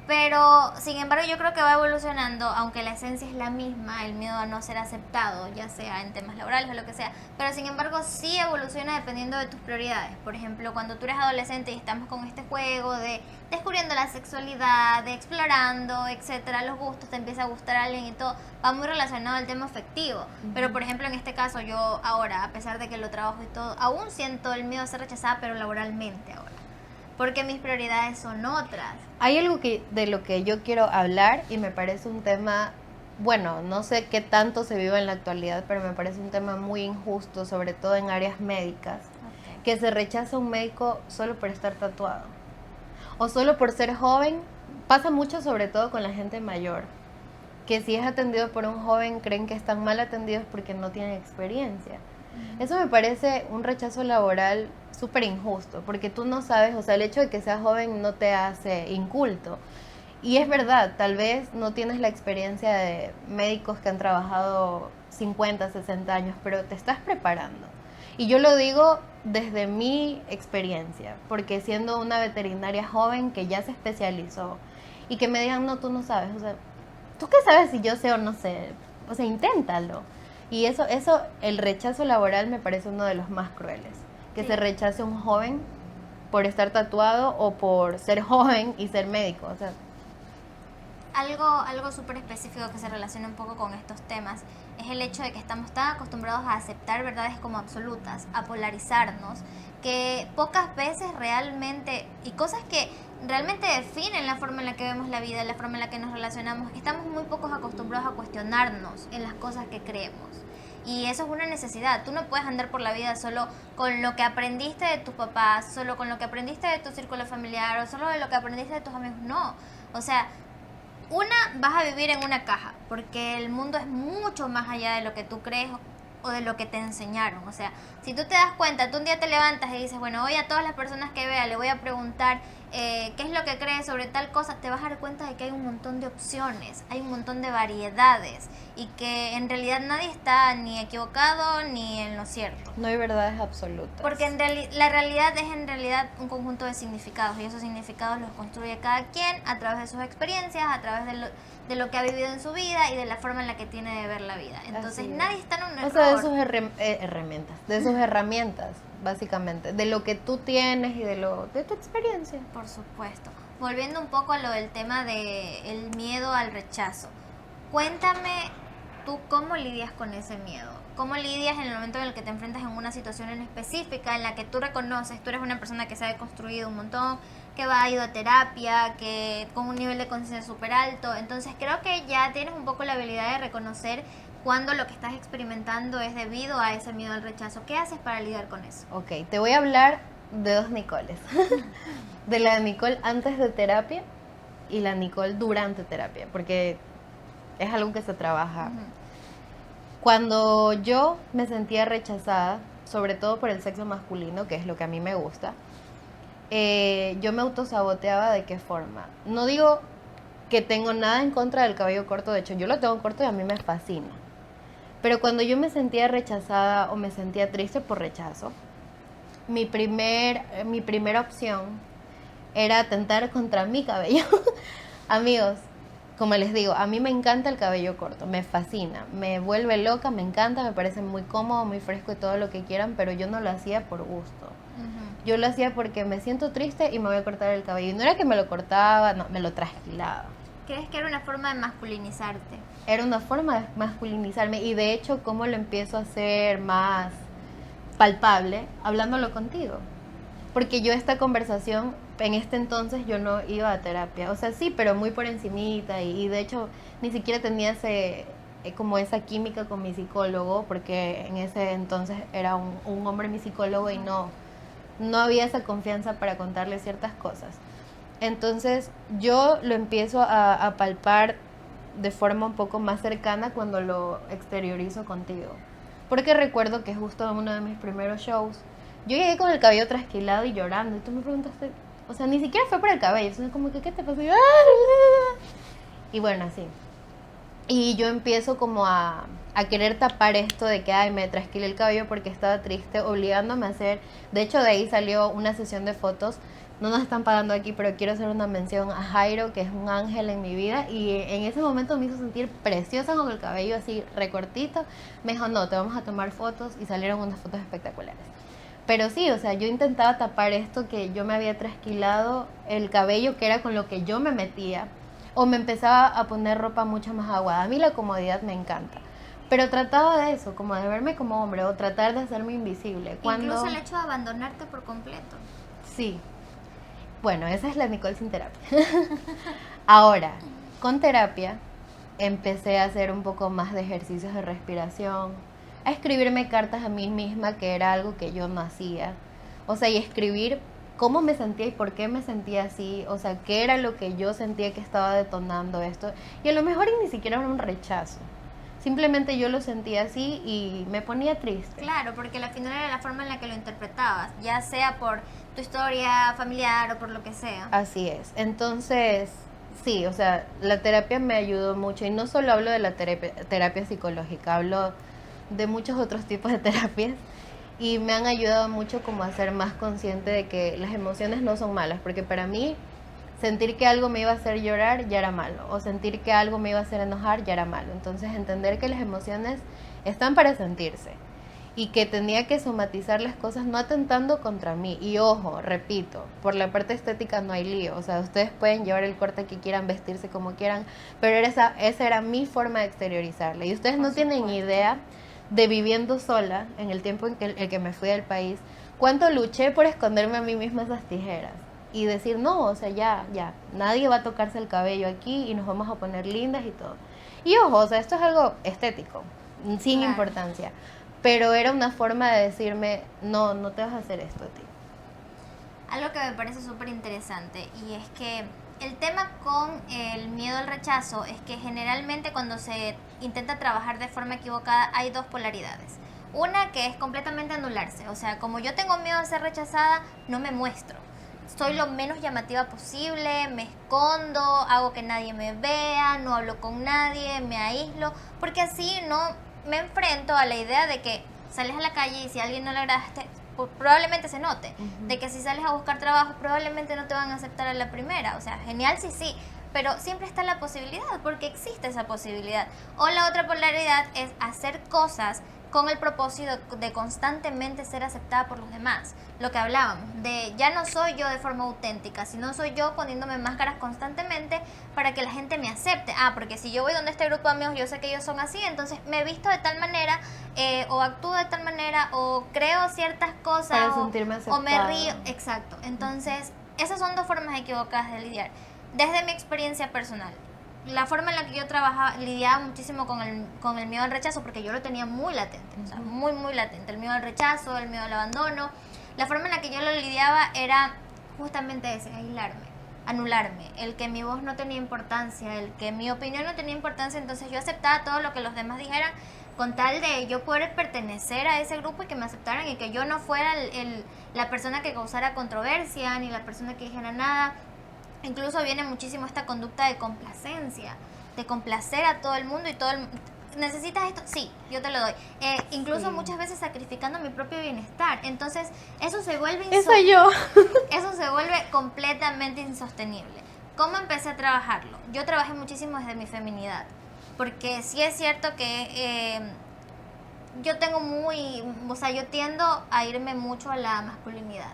Pero, sin embargo, yo creo que va evolucionando, aunque la esencia es la misma, el miedo a no ser aceptado, ya sea en temas laborales o lo que sea. Pero, sin embargo, sí evoluciona dependiendo de tus prioridades. Por ejemplo, cuando tú eres adolescente y estamos con este juego de descubriendo la sexualidad, de explorando, etcétera, los gustos, te empieza a gustar a alguien y todo, va muy relacionado al tema afectivo. Pero, por ejemplo, en este caso, yo ahora, a pesar de que lo trabajo y todo, aún siento el miedo a ser rechazada, pero laboralmente ahora. Porque mis prioridades son otras. Hay algo de lo que yo quiero hablar y me parece un tema, bueno, no sé qué tanto se vive en la actualidad, pero me parece un tema muy injusto, sobre todo en áreas médicas, que se rechaza a un médico solo por estar tatuado o solo por ser joven. Pasa mucho sobre todo con la gente mayor, que si es atendido por un joven creen que están mal atendidos porque no tienen experiencia. Eso me parece un rechazo laboral súper injusto, porque tú no sabes, o sea, el hecho de que seas joven no te hace inculto. Y es verdad, tal vez no tienes la experiencia de médicos que han trabajado 50, 60 años, pero te estás preparando. Y yo lo digo desde mi experiencia, porque siendo una veterinaria joven que ya se especializó y que me digan, no, tú no sabes, o sea, ¿tú qué sabes si yo sé o no sé? O sea, inténtalo. Y eso, el rechazo laboral me parece uno de los más crueles. Que se rechace a un joven por estar tatuado o por ser joven y ser médico. O sea, algo súper específico que se relaciona un poco con estos temas es el hecho de que estamos tan acostumbrados a aceptar verdades como absolutas, a polarizarnos, que pocas veces realmente, y cosas que realmente definen la forma en la que vemos la vida, la forma en la que nos relacionamos, estamos muy pocos acostumbrados a cuestionarnos en las cosas que creemos. Y eso es una necesidad. Tú no puedes andar por la vida solo con lo que aprendiste de tus papás, solo con lo que aprendiste de tu círculo familiar o solo de lo que aprendiste de tus amigos. No. O sea, vas a vivir en una caja, porque el mundo es mucho más allá de lo que tú crees o de lo que te enseñaron. O sea, si tú te das cuenta, tú un día te levantas y dices, bueno, hoy a todas las personas que vea le voy a preguntar qué es lo que crees sobre tal cosa, te vas a dar cuenta de que hay un montón de opciones, hay un montón de variedades y que en realidad nadie está ni equivocado ni en lo cierto. No hay verdades absolutas. Porque la realidad es en realidad un conjunto de significados y esos significados los construye cada quien a través de sus experiencias, a través de lo que ha vivido en su vida y de la forma en la que tiene de ver la vida. Entonces nadie está en un error. O sea, de sus herramientas, básicamente, de lo que tú tienes y de tu experiencia. Por supuesto. Volviendo un poco a lo del tema del miedo al rechazo. Cuéntame tú cómo lidias con ese miedo. cómo lidias en el momento en el que te enfrentas en una situación en específica en la que tú reconoces, tú eres una persona que se ha construido un montón, que ha ido a terapia, que con un nivel de conciencia súper alto, entonces creo que ya tienes un poco la habilidad de reconocer cuando lo que estás experimentando es debido a ese miedo al rechazo. ¿Qué haces para lidiar con eso? Ok, te voy a hablar de dos Nicoles. De la Nicole antes de terapia y la Nicole durante terapia, porque es algo que se trabaja. Cuando yo me sentía rechazada, sobre todo por el sexo masculino, que es lo que a mí me gusta, yo me autosaboteaba. ¿De qué forma? No digo que tengo nada en contra del cabello corto, de hecho yo lo tengo corto y a mí me fascina. Pero cuando yo me sentía rechazada o me sentía triste por rechazo, mi primera opción era atentar contra mi cabello. Amigos, como les digo, a mí me encanta el cabello corto, me fascina, me vuelve loca, me encanta, me parece muy cómodo, muy fresco y todo lo que quieran, pero yo no lo hacía por gusto. Yo lo hacía porque me siento triste y me voy a cortar el cabello. Y no era que me lo cortaba, no, me lo trasquilaba. ¿Crees que era una forma de masculinizarte? Era una forma de masculinizarme y de hecho, ¿cómo lo empiezo a hacer más palpable? Hablándolo contigo. Porque yo esta conversación, en este entonces yo no iba a terapia. O sea, sí, pero muy por encimita y de hecho ni siquiera tenía como esa química con mi psicólogo, porque en ese entonces era un hombre mi psicólogo y no había esa confianza para contarle ciertas cosas. Entonces yo lo empiezo a palpar de forma un poco más cercana cuando lo exteriorizo contigo. Porque recuerdo que justo en uno de mis primeros shows, yo llegué con el cabello trasquilado y llorando. Y tú me preguntaste, o sea, ni siquiera fue por el cabello, sino como que, ¿qué te pasó? Y bueno, así. Y yo empiezo como a querer tapar esto de que, ay, me trasquilé el cabello porque estaba triste, obligándome a hacer. De hecho, de ahí salió una sesión de fotos. No nos están pagando aquí, pero quiero hacer una mención a Jairo, que es un ángel en mi vida. Y en ese momento me hizo sentir preciosa con el cabello así recortito. Me dijo, no, te vamos a tomar fotos. Y salieron unas fotos espectaculares. Pero sí, o sea, yo intentaba tapar esto que yo me había trasquilado el cabello, que era con lo que yo me metía. O me empezaba a poner ropa mucho más aguada. A mí la comodidad me encanta. Pero trataba de eso, como de verme como hombre o tratar de hacerme invisible. Incluso el hecho de abandonarte por completo. Sí. Bueno, esa es la Nicole sin terapia. Ahora, con terapia, empecé a hacer un poco más de ejercicios de respiración, a escribirme cartas a mí misma, que era algo que yo no hacía. O sea, y escribir cómo me sentía y por qué me sentía así, o sea, qué era lo que yo sentía que estaba detonando esto. Y a lo mejor ni siquiera era un rechazo. Simplemente yo lo sentía así y me ponía triste. Claro, porque al final era la forma en la que lo interpretabas, ya sea por tu historia familiar o por lo que sea. Así es. Entonces, sí, o sea, la terapia me ayudó mucho. Y no solo hablo de la terapia psicológica, hablo de muchos otros tipos de terapias. Y me han ayudado mucho como a ser más consciente de que las emociones no son malas. Porque para mí, sentir que algo me iba a hacer llorar ya era malo. O sentir que algo me iba a hacer enojar ya era malo. Entonces, entender que las emociones están para sentirse. Y que tenía que somatizar las cosas no atentando contra mí. Y ojo, repito, por la parte estética no hay lío. O sea, ustedes pueden llevar el corte que quieran, vestirse como quieran, pero esa era mi forma de exteriorizarla. Y ustedes no tienen idea de viviendo sola, en el tiempo en el que me fui del país, cuánto luché por esconderme a mí misma esas tijeras. Y decir, no, o sea, ya, nadie va a tocarse el cabello aquí y nos vamos a poner lindas y todo. Y ojo, o sea, esto es algo estético, sin Claro. importancia. Pero era una forma de decirme, no te vas a hacer esto a ti. Algo que me parece súper interesante y es que el tema con el miedo al rechazo es que generalmente cuando se intenta trabajar de forma equivocada hay dos polaridades. Una que es completamente anularse, o sea, como yo tengo miedo a ser rechazada, no me muestro. Soy lo menos llamativa posible, me escondo, hago que nadie me vea, no hablo con nadie, me aíslo, porque así no me enfrento a la idea de que sales a la calle y si a alguien no le agradaste, probablemente se note. De que si sales a buscar trabajo, probablemente no te van a aceptar a la primera. O sea, genial sí, pero siempre está la posibilidad, porque existe esa posibilidad. O la otra polaridad es hacer cosas con el propósito de constantemente ser aceptada por los demás. Lo que hablábamos, de ya no soy yo de forma auténtica, sino soy yo poniéndome máscaras constantemente para que la gente me acepte. Porque si yo voy donde este grupo de amigos, yo sé que ellos son así, entonces me visto de tal manera, o actúo de tal manera, o creo ciertas cosas, para sentirme aceptada. o me río. Exacto. Entonces, esas son dos formas equivocadas de lidiar. Desde mi experiencia personal, la forma en la que yo trabajaba, lidiaba muchísimo con el miedo al rechazo, porque yo lo tenía muy latente, o sea, muy, muy latente. El miedo al rechazo, el miedo al abandono. La forma en la que yo lo lidiaba era justamente ese, aislarme, anularme, el que mi voz no tenía importancia, el que mi opinión no tenía importancia, entonces yo aceptaba todo lo que los demás dijeran con tal de yo poder pertenecer a ese grupo y que me aceptaran y que yo no fuera la persona que causara controversia, ni la persona que dijera nada. Incluso viene muchísimo esta conducta de complacencia, de complacer a todo el mundo y todo el mundo. ¿Necesitas esto? Sí, yo te lo doy. Incluso muchas veces sacrificando mi propio bienestar. Entonces, eso se vuelve eso se vuelve completamente insostenible. ¿Cómo empecé a trabajarlo? Yo trabajé muchísimo desde mi feminidad, porque sí es cierto que yo yo tiendo a irme mucho a la masculinidad.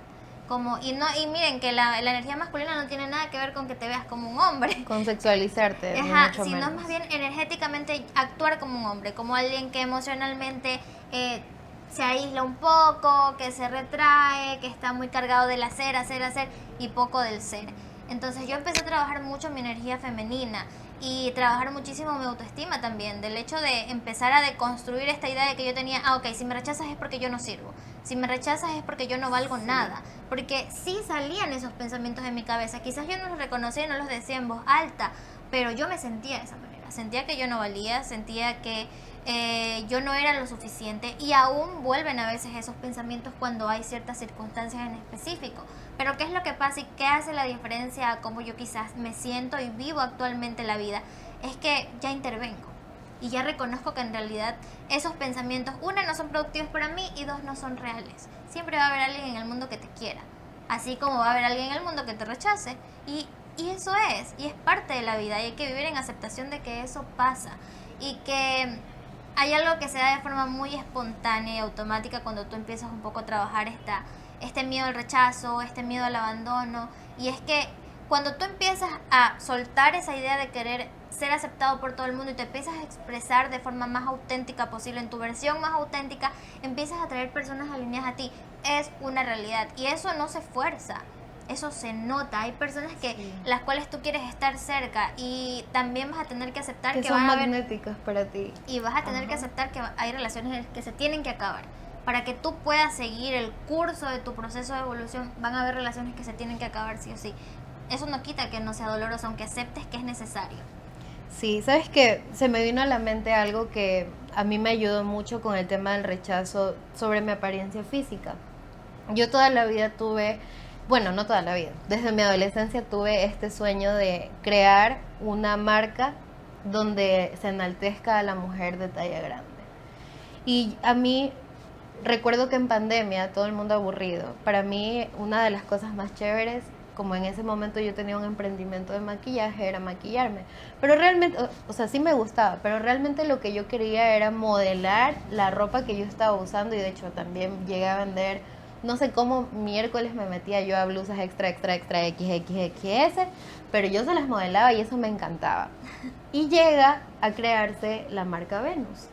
Y miren que la energía masculina no tiene nada que ver con que te veas como un hombre. Con sexualizarte. Sino más bien energéticamente actuar como un hombre, como alguien que emocionalmente se aísla un poco, que se retrae, que está muy cargado del hacer y poco del ser. Entonces yo empecé a trabajar mucho mi energía femenina y trabajar muchísimo mi autoestima también, del hecho de empezar a deconstruir esta idea de que yo tenía, si me rechazas es porque yo no sirvo, si me rechazas es porque yo no valgo nada, porque sí salían esos pensamientos en mi cabeza, quizás yo no los reconocía y no los decía en voz alta, pero yo me sentía de esa manera, sentía que yo no valía, sentía que yo no era lo suficiente y aún vuelven a veces esos pensamientos cuando hay ciertas circunstancias en específico. Pero ¿qué es lo que pasa y qué hace la diferencia a cómo yo quizás me siento y vivo actualmente la vida? Es que ya intervengo y ya reconozco que en realidad esos pensamientos, una, no son productivos para mí y dos, no son reales. Siempre va a haber alguien en el mundo que te quiera, así como va a haber alguien en el mundo que te rechace y eso es parte de la vida y hay que vivir en aceptación de que eso pasa y que hay algo que se da de forma muy espontánea y automática cuando tú empiezas un poco a trabajar este miedo al rechazo, este miedo al abandono. Y es que cuando tú empiezas a soltar esa idea de querer ser aceptado por todo el mundo y te empiezas a expresar de forma más auténtica posible, en tu versión más auténtica, empiezas a atraer personas alineadas a ti. Es una realidad y eso no se fuerza. Eso se nota, hay personas las cuales tú quieres estar cerca y también vas a tener que aceptar que son van a haber magnéticas para ti. Y vas a tener que aceptar que hay relaciones que se tienen que acabar. Para que tú puedas seguir el curso de tu proceso de evolución, van a haber relaciones que se tienen que acabar sí o sí. Eso no quita que no sea doloroso, aunque aceptes que es necesario. Sí, sabes que se me vino a la mente algo que a mí me ayudó mucho con el tema del rechazo sobre mi apariencia física. Yo toda la vida no toda la vida, desde mi adolescencia tuve este sueño de crear una marca donde se enaltezca a la mujer de talla grande. Y a mí, recuerdo que en pandemia, todo el mundo aburrido, para mí una de las cosas más chéveres, como en ese momento yo tenía un emprendimiento de maquillaje, era maquillarme. Pero realmente, sí me gustaba, pero realmente lo que yo quería era modelar la ropa que yo estaba usando y de hecho también llegué a vender. No sé cómo miércoles me metía yo a blusas extra XXXS, pero yo se las modelaba y eso me encantaba. Y llega a crearse la marca Venus,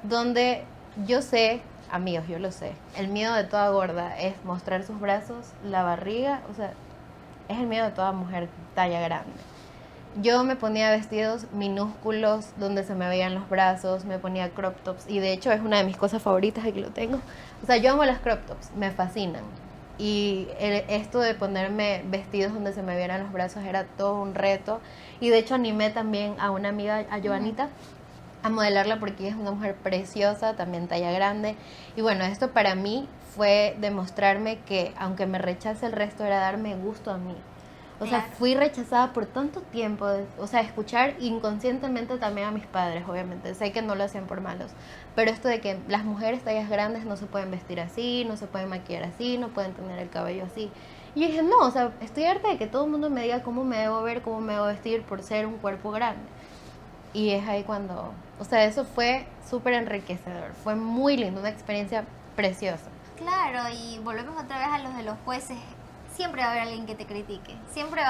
donde yo sé, amigos, yo lo sé, el miedo de toda gorda es mostrar sus brazos, la barriga, es el miedo de toda mujer talla grande. Yo me ponía vestidos minúsculos donde se me veían los brazos, me ponía crop tops y de hecho es una de mis cosas favoritas, aquí lo tengo. Yo amo las crop tops, me fascinan. Y esto de ponerme vestidos donde se me vieran los brazos era todo un reto. Y de hecho animé también a una amiga, a Joanita, a modelarla porque ella es una mujer preciosa, también talla grande. Y bueno, esto para mí fue demostrarme que aunque me rechace el resto era darme gusto a mí. Fui rechazada por tanto tiempo, escuchar inconscientemente también a mis padres, obviamente, sé que no lo hacían por malos, pero esto de que las mujeres tallas grandes no se pueden vestir así, no se pueden maquillar así, no pueden tener el cabello así. Y yo dije, no, estoy harta de que todo el mundo me diga cómo me debo ver, cómo me debo vestir por ser un cuerpo grande. Y es ahí cuando, o sea, eso fue súper enriquecedor, fue muy lindo, una experiencia preciosa. Claro, y volvemos otra vez a los de los jueces. Siempre va a haber alguien que te critique. Siempre.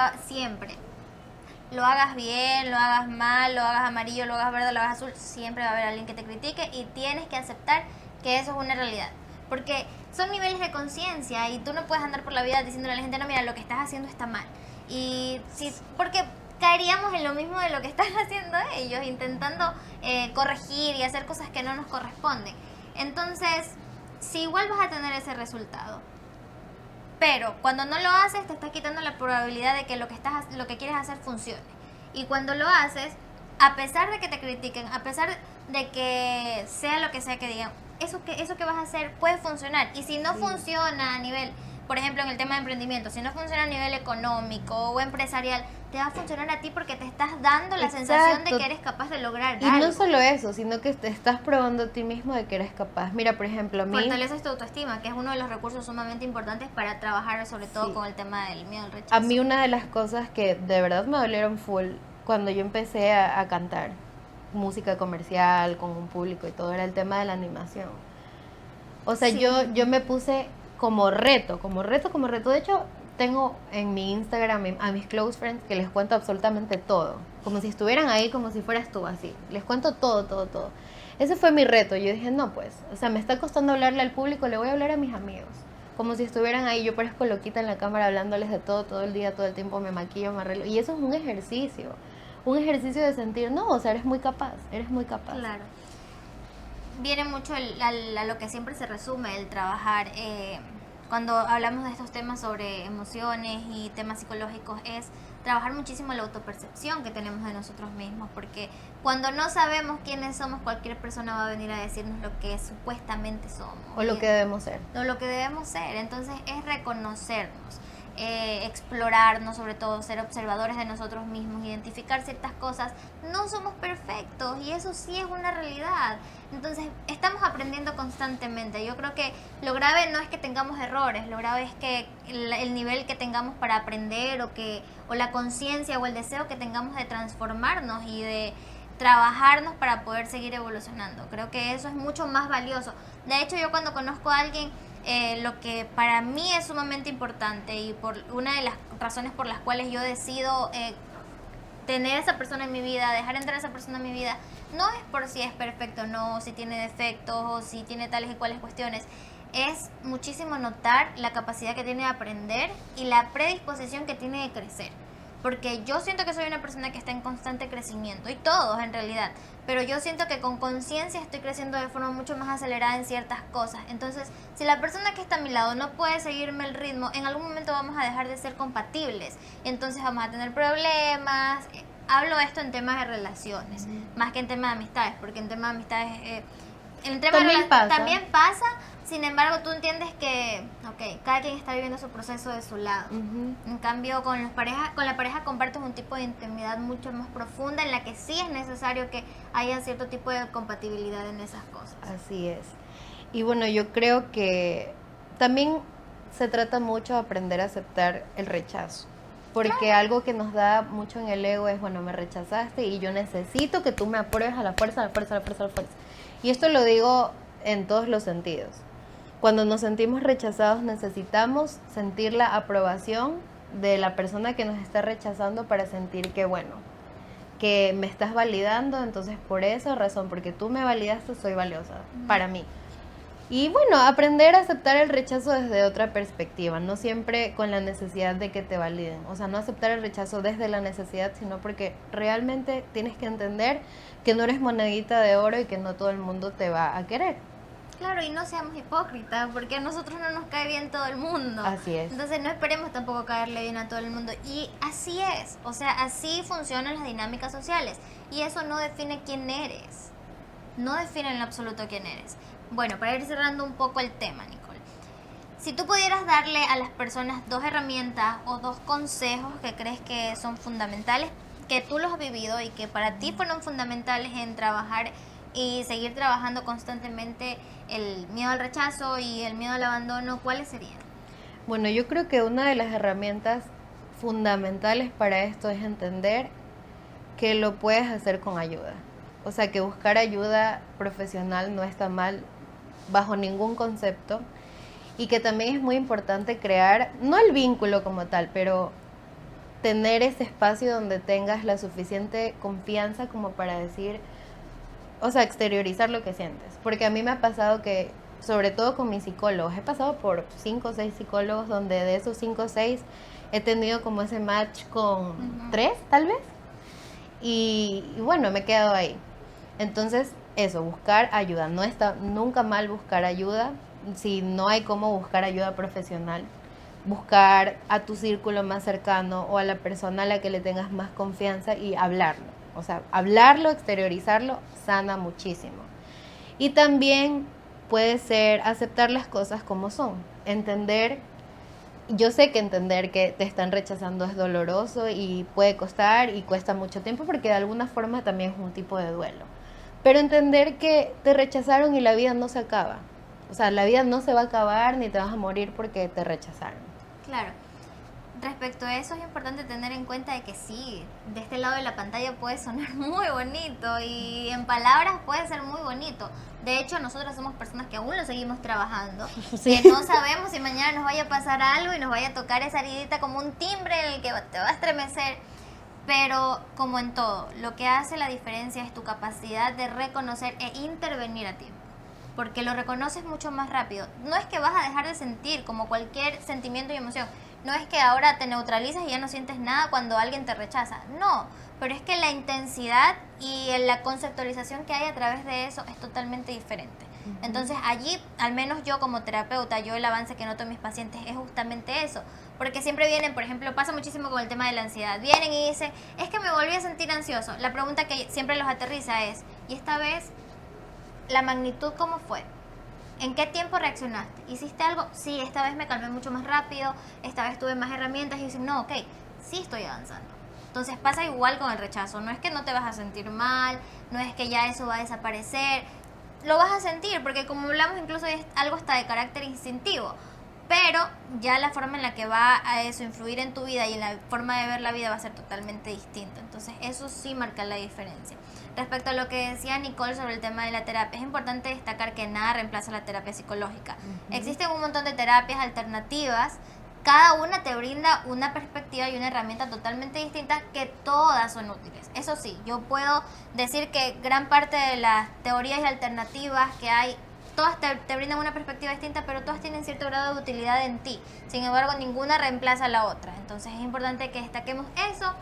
Lo hagas bien, lo hagas mal, lo hagas amarillo, lo hagas verde, lo hagas azul, siempre va a haber alguien que te critique y tienes que aceptar que eso es una realidad. Porque son niveles de conciencia y tú no puedes andar por la vida diciéndole a la gente, no, mira, lo que estás haciendo está mal. Y sí, porque caeríamos en lo mismo de lo que están haciendo ellos, intentando corregir y hacer cosas que no nos corresponden. Entonces, si igual vas a tener ese resultado, pero cuando no lo haces te estás quitando la probabilidad de que lo que quieres hacer funcione. Y cuando lo haces, a pesar de que te critiquen, a pesar de que sea lo que sea que digan, eso que vas a hacer puede funcionar. Y si no funciona a nivel, por ejemplo, en el tema de emprendimiento, si no funciona a nivel económico o empresarial, te va a funcionar a ti porque te estás dando la sensación de que eres capaz de lograr y algo. no solo eso, sino que te estás probando a ti mismo de que eres capaz. Mira, por ejemplo, a mí... Fortaleces tu autoestima, que es uno de los recursos sumamente importantes para trabajar, sobre todo con el tema del miedo al rechazo. A mí una de las cosas que de verdad me dolieron full cuando yo empecé a cantar música comercial con un público y todo era el tema de la animación. O sea, yo me puse como reto. De hecho, tengo en mi Instagram a mis close friends que les cuento absolutamente todo. Como si estuvieran ahí, como si fueras tú, así. Les cuento todo. Ese fue mi reto. Yo dije, no, pues, o sea, me está costando hablarle al público, le voy a hablar a mis amigos. Como si estuvieran ahí, yo parezco loquita en la cámara hablándoles de todo el día, todo el tiempo, me maquillo, me arreglo. Y eso es un ejercicio de sentir, no, o sea, eres muy capaz. Claro. Viene mucho a lo que siempre se resume el trabajar, cuando hablamos de estos temas sobre emociones y temas psicológicos, es trabajar muchísimo la autopercepción que tenemos de nosotros mismos, porque cuando no sabemos quiénes somos, cualquier persona va a venir a decirnos lo que supuestamente somos. O lo que debemos ser. O lo que debemos ser. Entonces es reconocernos, explorarnos, sobre todo ser observadores de nosotros mismos, identificar ciertas cosas. No somos perfectos y eso sí es una realidad. Entonces estamos aprendiendo constantemente. Yo creo que lo grave no es que tengamos errores, lo grave es que el nivel que tengamos para aprender o la conciencia o el deseo que tengamos de transformarnos y de trabajarnos para poder seguir evolucionando. Creo que eso es mucho más valioso. De hecho, yo cuando conozco a alguien, lo que para mí es sumamente importante y por una de las razones por las cuales yo decido tener a esa persona en mi vida, dejar entrar a esa persona en mi vida, no es por si es perfecto o no, si tiene defectos o si tiene tales y cuales cuestiones. Es muchísimo notar la capacidad que tiene de aprender y la predisposición que tiene de crecer. Porque yo siento que soy una persona que está en constante crecimiento, y todos en realidad, pero yo siento que con conciencia estoy creciendo de forma mucho más acelerada en ciertas cosas. Entonces, si la persona que está a mi lado no puede seguirme el ritmo, en algún momento vamos a dejar de ser compatibles, y entonces vamos a tener problemas. Hablo esto en temas de relaciones, más que en temas de amistades, porque en temas de amistades... también pasa, sin embargo tú entiendes que cada quien está viviendo su proceso de su lado. En cambio con la pareja compartes un tipo de intimidad mucho más profunda en la que sí es necesario que haya cierto tipo de compatibilidad en esas cosas. Así es. Y bueno, yo creo que también se trata mucho de aprender a aceptar el rechazo. Porque algo que nos da mucho en el ego es, bueno, me rechazaste y yo necesito que tú me apruebes a la fuerza. Y esto lo digo en todos los sentidos. Cuando nos sentimos rechazados necesitamos sentir la aprobación de la persona que nos está rechazando para sentir que, bueno, que me estás validando, entonces por esa razón, porque tú me validaste, soy valiosa para mí. Y bueno, aprender a aceptar el rechazo desde otra perspectiva, no siempre con la necesidad de que te validen. O sea, no aceptar el rechazo desde la necesidad, sino porque realmente tienes que entender que no eres monedita de oro y que no todo el mundo te va a querer. Claro, y no seamos hipócritas, porque a nosotros no nos cae bien todo el mundo. Así es. Entonces no esperemos tampoco caerle bien a todo el mundo. Y así es, o sea, así funcionan las dinámicas sociales. Y eso no define quién eres. No define en lo absoluto quién eres. Bueno, para ir cerrando un poco el tema, Nicole. Si tú pudieras darle a las personas 2 herramientas o 2 consejos que crees que son fundamentales, que tú los has vivido y que para ti fueron fundamentales en trabajar y seguir trabajando constantemente el miedo al rechazo y el miedo al abandono, ¿cuáles serían? Bueno, yo creo que una de las herramientas fundamentales para esto es entender que lo puedes hacer con ayuda. O sea, que buscar ayuda profesional no está mal bajo ningún concepto. Y que también es muy importante crear, no el vínculo como tal, pero tener ese espacio donde tengas la suficiente confianza como para decir, o sea, exteriorizar lo que sientes. Porque a mí me ha pasado que, sobre todo con mis psicólogos, he pasado por 5 o 6 psicólogos donde de esos 5 o 6 he tenido como ese match con 3, tal vez. Y bueno, me he quedado ahí. Entonces, eso, buscar ayuda. No está nunca mal buscar ayuda. Si no hay cómo buscar ayuda profesional, buscar a tu círculo más cercano o a la persona a la que le tengas más confianza y hablarlo. O sea, hablarlo, exteriorizarlo, sana muchísimo. Y también puede ser aceptar las cosas como son. Entender, yo sé que entender que te están rechazando es doloroso y puede costar y cuesta mucho tiempo porque de alguna forma también es un tipo de duelo. Pero entender que te rechazaron y la vida no se acaba. O sea, la vida no se va a acabar ni te vas a morir porque te rechazaron. Claro. Respecto a eso es importante tener en cuenta de que sí, de este lado de la pantalla puede sonar muy bonito y en palabras puede ser muy bonito. De hecho, nosotros somos personas que aún lo seguimos trabajando, Sí. que no sabemos si mañana nos vaya a pasar algo y nos vaya a tocar esa heridita como un timbre en el que te va a estremecer. Pero como en todo, lo que hace la diferencia es tu capacidad de reconocer e intervenir a tiempo. Porque lo reconoces mucho más rápido. No es que vas a dejar de sentir como cualquier sentimiento y emoción. No es que ahora te neutralizas y ya no sientes nada cuando alguien te rechaza. No, pero es que la intensidad y la conceptualización que hay a través de eso es totalmente diferente. Entonces allí, al menos yo como terapeuta, yo el avance que noto en mis pacientes es justamente eso. Porque siempre vienen, por ejemplo, pasa muchísimo con el tema de la ansiedad. Vienen y dicen, es que me volví a sentir ansioso. La pregunta que siempre los aterriza es, ¿y esta vez la magnitud cómo fue? ¿En qué tiempo reaccionaste? ¿Hiciste algo? Sí, esta vez me calmé mucho más rápido, esta vez tuve más herramientas y dicen, no, ok, sí estoy avanzando. Entonces pasa igual con el rechazo, no es que no te vas a sentir mal, no es que ya eso va a desaparecer, lo vas a sentir porque como hablamos incluso es algo hasta de carácter instintivo, pero ya la forma en la que va a eso influir en tu vida y en la forma de ver la vida va a ser totalmente distinta. Entonces eso sí marca la diferencia. Respecto a lo que decía Nicole sobre el tema de la terapia, es importante destacar que nada reemplaza la terapia psicológica. Existen un montón de terapias alternativas, cada una te brinda una perspectiva y una herramienta totalmente distinta que todas son útiles. Eso sí, yo puedo decir que gran parte de las teorías y alternativas que hay, todas te brindan una perspectiva distinta, pero todas tienen cierto grado de utilidad en ti. Sin embargo, ninguna reemplaza a la otra. Entonces es importante que destaquemos eso.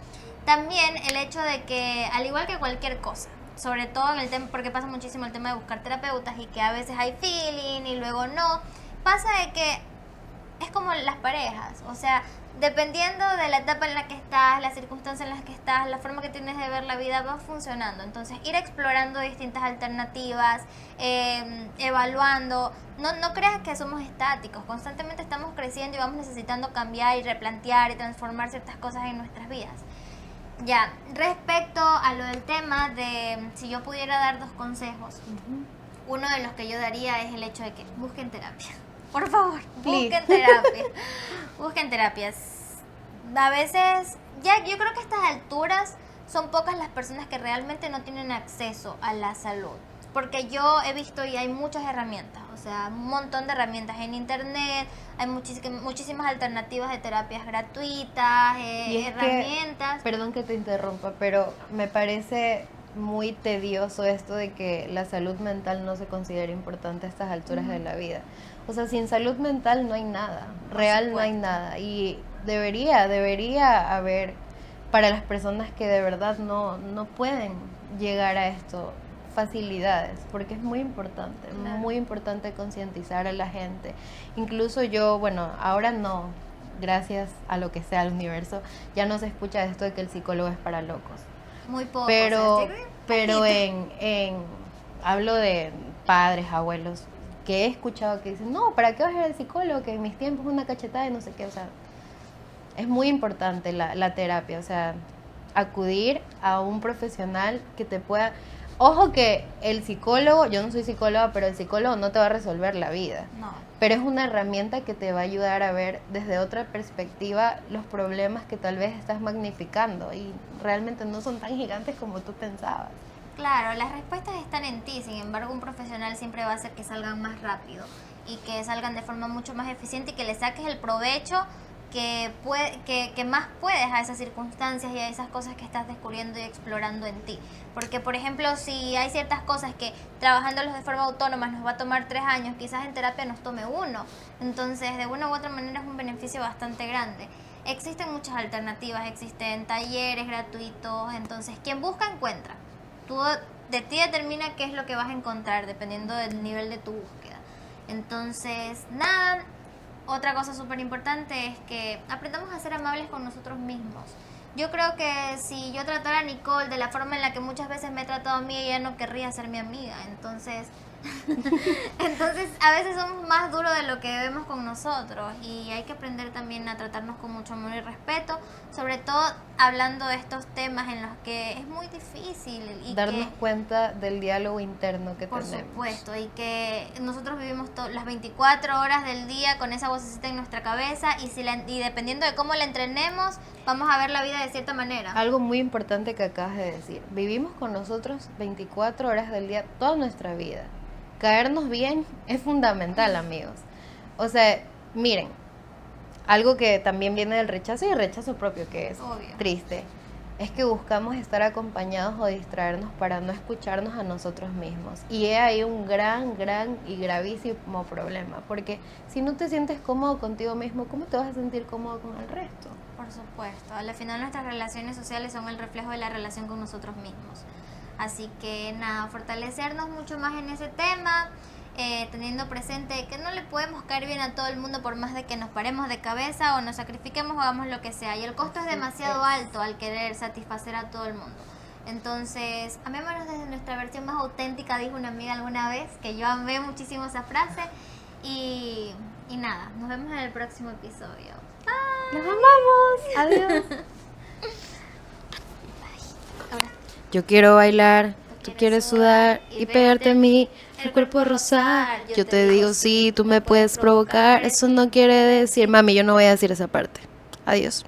También el hecho de que, al igual que cualquier cosa, sobre todo en el tema, porque pasa muchísimo el tema de buscar terapeutas y que a veces hay feeling y luego no, pasa de que es como las parejas, o sea, dependiendo de la etapa en la que estás, las circunstancias en las que estás, la forma que tienes de ver la vida va funcionando. Entonces, ir explorando distintas alternativas, evaluando. No creas que somos estáticos, constantemente estamos creciendo y vamos necesitando cambiar y replantear y transformar ciertas cosas en nuestras vidas. Ya, respecto a lo del tema de si yo pudiera dar 2 consejos, uno de los que yo daría es el hecho de que busquen terapia. Por favor, busquen terapia. Busquen terapias. A veces, ya yo creo que a estas alturas son pocas las personas que realmente no tienen acceso a la salud. Porque yo he visto y hay muchas herramientas, o sea, un montón de herramientas en internet, hay muchísimas alternativas de terapias gratuitas, herramientas. Perdón que te interrumpa, pero me parece muy tedioso esto de que la salud mental no se considera importante a estas alturas de la vida. O sea, sin salud mental no hay nada, real no hay nada. Y debería haber para las personas que de verdad no pueden llegar a esto facilidades, porque es muy importante, claro. Muy importante concientizar a la gente. Incluso yo, bueno, ahora no, gracias a lo que sea el universo, ya no se escucha esto de que el psicólogo es para locos. Muy poco. Pero hablo de padres, abuelos, que he escuchado que dicen, no, ¿para qué vas a ir al psicólogo? Que en mis tiempos una cachetada y no sé qué, o sea, es muy importante la terapia, o sea, acudir a un profesional que te pueda... Ojo que el psicólogo, yo no soy psicóloga, pero el psicólogo no te va a resolver la vida. No. Pero es una herramienta que te va a ayudar a ver desde otra perspectiva los problemas que tal vez estás magnificando y realmente no son tan gigantes como tú pensabas. Claro, las respuestas están en ti, sin embargo un profesional siempre va a hacer que salgan más rápido y que salgan de forma mucho más eficiente y que le saques el provecho que más puedes a esas circunstancias y a esas cosas que estás descubriendo y explorando en ti. Porque, por ejemplo, si hay ciertas cosas que trabajándolos de forma autónoma nos va a tomar 3 años, quizás en terapia nos tome 1. Entonces, de una u otra manera es un beneficio bastante grande. Existen muchas alternativas, existen talleres gratuitos, entonces quien busca encuentra. Tú de ti determina qué es lo que vas a encontrar dependiendo del nivel de tu búsqueda. Entonces, nada, otra cosa súper importante es que aprendamos a ser amables con nosotros mismos. Yo creo que si yo tratara a Nicole de la forma en la que muchas veces me he tratado a mí, ella no querría ser mi amiga. Entonces a veces somos más duros de lo que vemos con nosotros y hay que aprender también a tratarnos con mucho amor y respeto, sobre todo hablando de estos temas en los que es muy difícil y darnos que, cuenta del diálogo interno que por tenemos. supuesto, y que nosotros vivimos las 24 horas del día con esa vocecita en nuestra cabeza y dependiendo de cómo la entrenemos, vamos a ver la vida de cierta manera. Algo muy importante que acabas de decir, vivimos con nosotros 24 horas del día toda nuestra vida. Caernos bien es fundamental, amigos. O sea, miren, algo que también viene del rechazo y el rechazo propio, que es Obvio. triste, es que buscamos estar acompañados o distraernos para no escucharnos a nosotros mismos. Y es ahí un gran y gravísimo problema, porque si no te sientes cómodo contigo mismo, ¿cómo te vas a sentir cómodo con el resto? Por supuesto, al final nuestras relaciones sociales son el reflejo de la relación con nosotros mismos. Así que nada, fortalecernos mucho más en ese tema, teniendo presente que no le podemos caer bien a todo el mundo por más de que nos paremos de cabeza o nos sacrifiquemos o hagamos lo que sea. Y el costo es demasiado alto al querer satisfacer a todo el mundo. Entonces, amémonos desde nuestra versión más auténtica, dijo una amiga alguna vez, que yo amé muchísimo esa frase. Y nada, nos vemos en el próximo episodio. ¡Nos amamos! ¡Adiós! Ahora Yo quiero bailar, tú quieres sudar y pegarte a mí, el cuerpo rosar. Yo te digo sí, tú me puedes provocar, eso no quiere decir, mami, yo no voy a decir esa parte. Adiós.